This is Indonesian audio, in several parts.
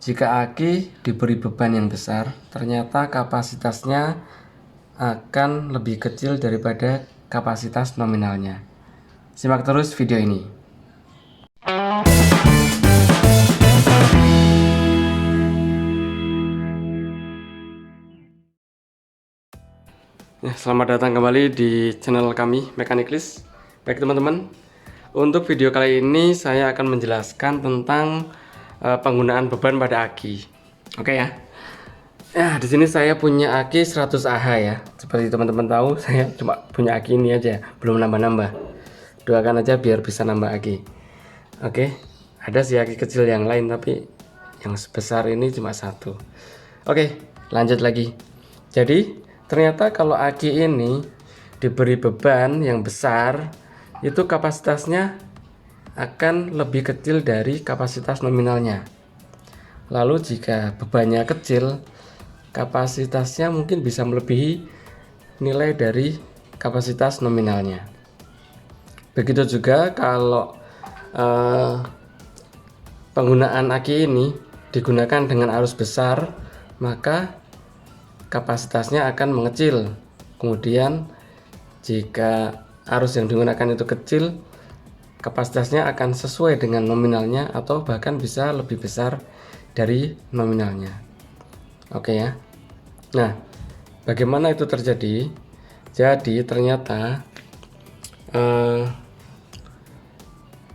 Jika aki diberi beban yang besar, ternyata kapasitasnya akan lebih kecil daripada kapasitas nominalnya. Simak terus video ini. Selamat datang kembali di channel kami Mekaniklis. Baik teman-teman, untuk video kali ini saya akan menjelaskan tentang penggunaan beban pada aki. Oke ya. Ya, di sini saya punya aki 100 Ah ya. Seperti teman-teman tahu, saya cuma punya aki ini aja, belum nambah-nambah. Doakan aja biar bisa nambah aki. Oke. Ada sih aki kecil yang lain, tapi yang sebesar ini cuma satu. Oke, lanjut lagi. Jadi ternyata kalau aki ini diberi beban yang besar, itu kapasitasnya akan lebih kecil dari kapasitas nominalnya. Lalu jika bebannya kecil, kapasitasnya mungkin bisa melebihi nilai dari kapasitas nominalnya. Begitu juga kalau penggunaan aki ini digunakan dengan arus besar, maka kapasitasnya akan mengecil. Kemudian jika arus yang digunakan itu kecil, kapasitasnya akan sesuai dengan nominalnya atau bahkan bisa lebih besar dari nominalnya. Oke ya. Nah, bagaimana itu terjadi? Jadi ternyata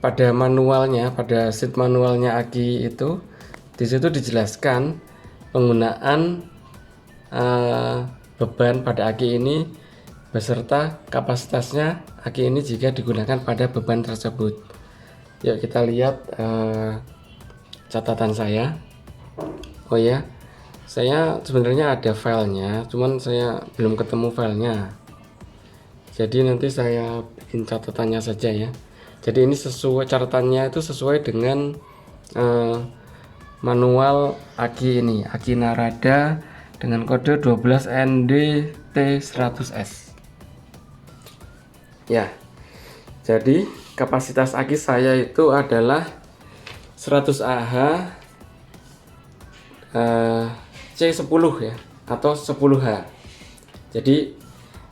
pada manualnya, pada sheet manualnya aki itu, di situ dijelaskan penggunaan beban pada aki ini beserta kapasitasnya aki ini jika digunakan pada beban tersebut. Yuk kita lihat catatan saya. Oh ya, saya sebenarnya ada filenya, cuman saya belum ketemu filenya. Jadi nanti saya bikin catatannya saja ya. Jadi ini sesuai, catatannya itu sesuai dengan manual aki ini, aki Narada dengan kode 12NDT100S. Ya, jadi kapasitas aki saya itu adalah 100 Ah C10 ya, atau 10H. Jadi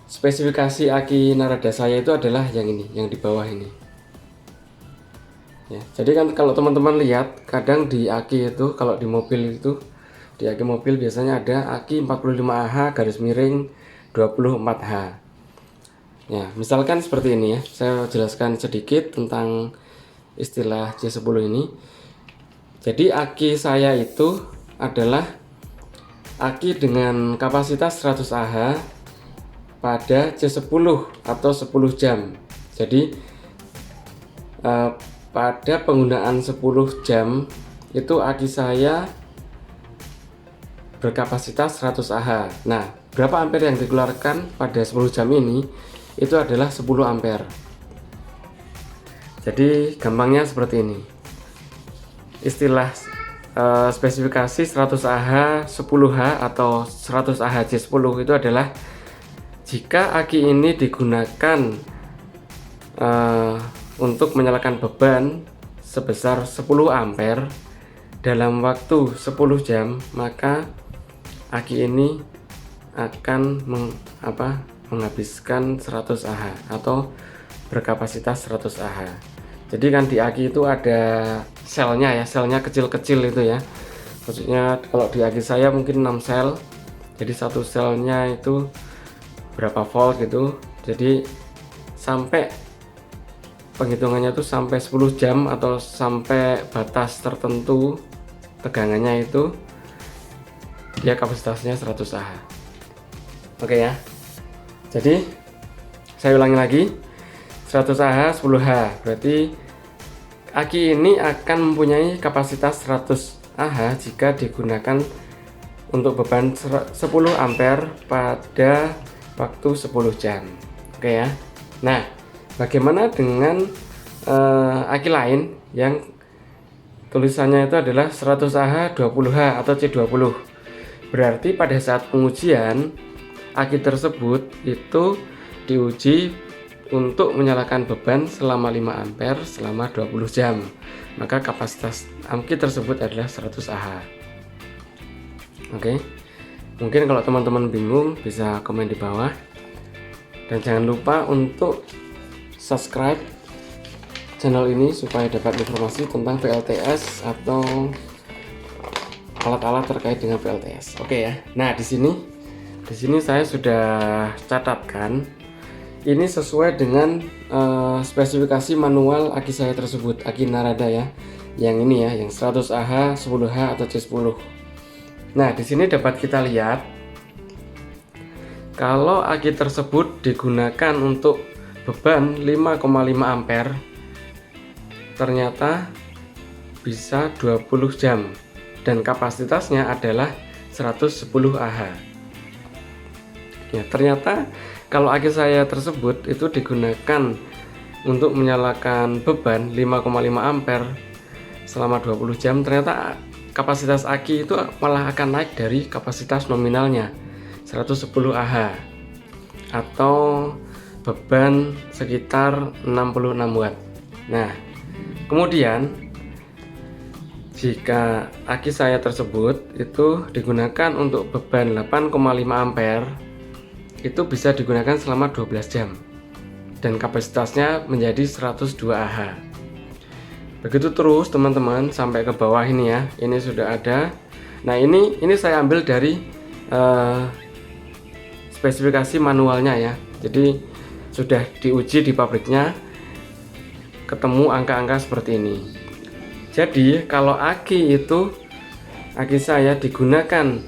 spesifikasi aki Narada saya itu adalah yang ini, yang di bawah ini. Ya, jadi kan kalau teman-teman lihat, kadang di aki itu, kalau di mobil itu, di aki mobil biasanya ada aki 45 Ah garis miring 24 H. Ya, misalkan seperti ini ya. Saya jelaskan sedikit tentang istilah C10 ini. Jadi aki saya itu adalah aki dengan kapasitas 100 Ah pada C10 atau 10 jam. Jadi pada penggunaan 10 jam itu aki saya berkapasitas 100 Ah. Nah, berapa ampere yang dikeluarkan pada 10 jam ini? Itu adalah 10 ampere. Jadi gampangnya seperti ini. Istilah spesifikasi 100 Ah 10H atau 100 Ah C10 itu adalah jika aki ini digunakan untuk menyalakan beban sebesar 10 ampere dalam waktu 10 jam, maka aki ini akan menghabiskan 100 Ah atau berkapasitas 100 Ah. Jadi kan di aki itu ada selnya ya, selnya kecil-kecil itu ya. Maksudnya kalau di aki saya mungkin 6 sel. Jadi satu selnya itu berapa volt gitu. Jadi sampai penghitungannya itu sampai 10 jam atau sampai batas tertentu tegangannya itu dia kapasitasnya 100 Ah. Oke ya. Jadi saya ulangi lagi, 100 Ah 10H, berarti aki ini akan mempunyai kapasitas 100 Ah jika digunakan untuk beban 10 ampere pada waktu 10 jam. Oke ya. Nah, bagaimana dengan aki lain yang tulisannya itu adalah 100 Ah 20H atau C20? Berarti pada saat pengujian aki tersebut itu diuji untuk menyalakan beban selama 5 ampere selama 20 jam. Maka kapasitas aki tersebut adalah 100 Ah. Oke, mungkin kalau teman-teman bingung bisa komen di bawah, dan jangan lupa untuk subscribe channel ini supaya dapat informasi tentang PLTS atau alat-alat terkait dengan PLTS. Oke ya. Nah, di sini saya sudah catatkan ini sesuai dengan spesifikasi manual aki saya tersebut, aki Narada ya. Yang ini ya, yang 100 Ah, 10H atau C10. Nah, di sini dapat kita lihat kalau aki tersebut digunakan untuk beban 5,5 ampere, ternyata bisa 20 jam dan kapasitasnya adalah 110 Ah. Ya, ternyata kalau aki saya tersebut itu digunakan untuk menyalakan beban 5,5 ampere selama 20 jam, ternyata kapasitas aki itu malah akan naik dari kapasitas nominalnya 110 Ah atau beban sekitar 66 watt. Nah, kemudian jika aki saya tersebut itu digunakan untuk beban 8,5 ampere, itu bisa digunakan selama 12 jam dan kapasitasnya menjadi 102 Ah. Begitu terus teman-teman sampai ke bawah ini ya. Ini sudah ada. Nah, ini saya ambil dari spesifikasi manualnya ya. Jadi sudah diuji di pabriknya, ketemu angka-angka seperti ini. Jadi kalau aki saya digunakan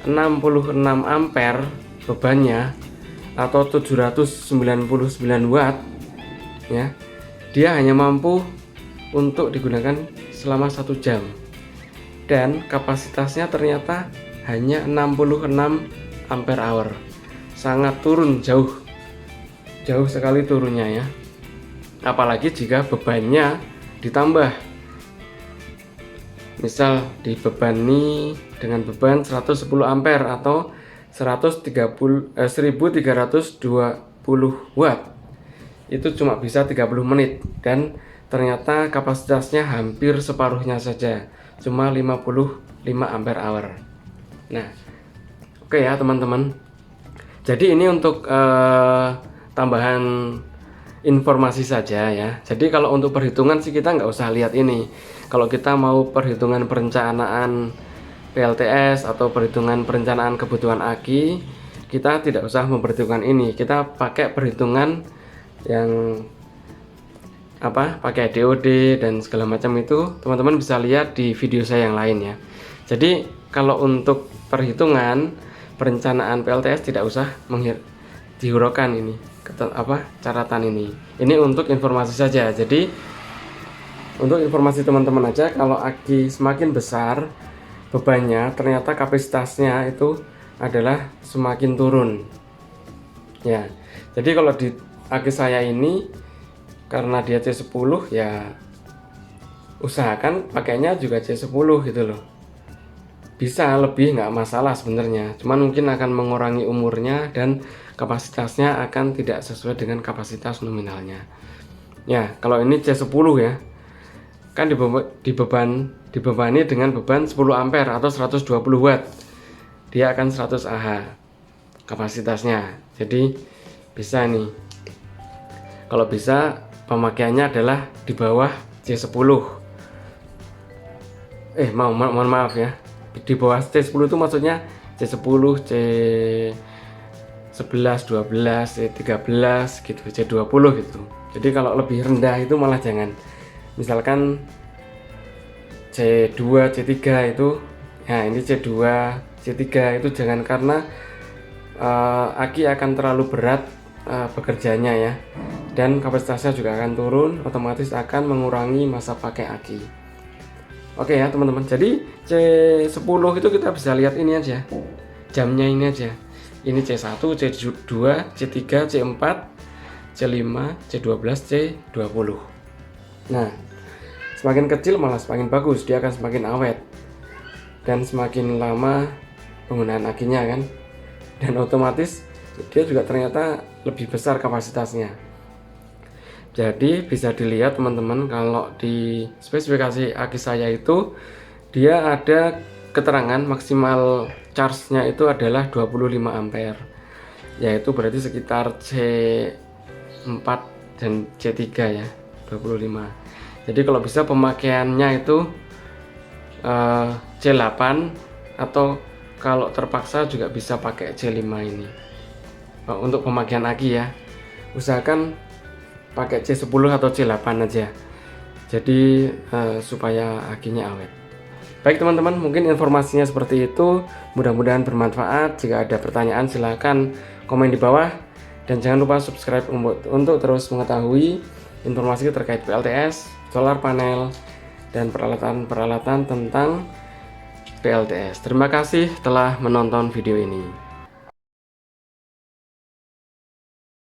66 ampere bebannya atau 799 watt ya, dia hanya mampu untuk digunakan selama 1 jam dan kapasitasnya ternyata hanya 66 ampere hour. Sangat turun, jauh sekali turunnya ya. Apalagi jika bebannya ditambah, misal dibebani dengan beban 110 ampere atau 1320 watt, itu cuma bisa 30 menit dan ternyata kapasitasnya hampir separuhnya saja, cuma 55 ampere hour. Nah, oke ya teman-teman. Jadi ini untuk tambahan informasi saja ya. Jadi kalau untuk perhitungan sih kita nggak usah lihat ini. Kalau kita mau perhitungan perencanaan PLTS atau perhitungan perencanaan kebutuhan aki, kita tidak usah memperhitungkan ini. Kita pakai perhitungan yang pakai DOD dan segala macam itu teman-teman bisa lihat di video saya yang lain ya. Jadi kalau untuk perhitungan perencanaan PLTS tidak usah dihiraukan ini catatan ini. Ini untuk informasi saja. Jadi untuk informasi teman-teman aja, kalau aki semakin besar bebannya, ternyata kapasitasnya itu adalah semakin turun ya. Jadi kalau di aki saya ini karena dia C10 ya, usahakan pakainya juga C10 gitu loh. Bisa lebih nggak masalah sebenarnya, cuman mungkin akan mengurangi umurnya dan kapasitasnya akan tidak sesuai dengan kapasitas nominalnya ya. Kalau ini C10 ya, kan dibebani dengan beban 10 ampere atau 120 watt, dia akan 100 Ah kapasitasnya. Jadi bisa nih, kalau bisa pemakaiannya adalah di bawah C10. Mohon maaf ya, di bawah C10 itu maksudnya C10, C11, 12, C13 gitu, C20 gitu. Jadi kalau lebih rendah itu malah jangan. Misalkan C2, C3 itu, nah ini C2, C3 itu jangan, karena aki akan terlalu berat bekerjanya ya, dan kapasitasnya juga akan turun, otomatis akan mengurangi masa pakai aki. Oke ya teman-teman, jadi C10 itu kita bisa lihat ini aja, jamnya ini aja. Ini C1, C2, C3, C4, C5, C12, C20. Nah, semakin kecil malah semakin bagus, dia akan semakin awet dan semakin lama penggunaan akinya kan, dan otomatis dia juga ternyata lebih besar kapasitasnya. Jadi bisa dilihat teman-teman, kalau di spesifikasi aki saya itu dia ada keterangan maksimal charge-nya itu adalah 25 ampere, yaitu berarti sekitar C4 dan C3 ya, 25. Jadi kalau bisa pemakaiannya itu C8, atau kalau terpaksa juga bisa pakai C5 ini. Untuk pemakaian aki ya, usahakan pakai C10 atau C8 aja, jadi supaya akinya awet. Baik teman-teman, mungkin informasinya seperti itu, mudah-mudahan bermanfaat. Jika ada pertanyaan silahkan komen di bawah, dan jangan lupa subscribe untuk terus mengetahui informasi terkait PLTS, solar panel, dan peralatan-peralatan tentang PLTS. Terima kasih telah menonton video ini.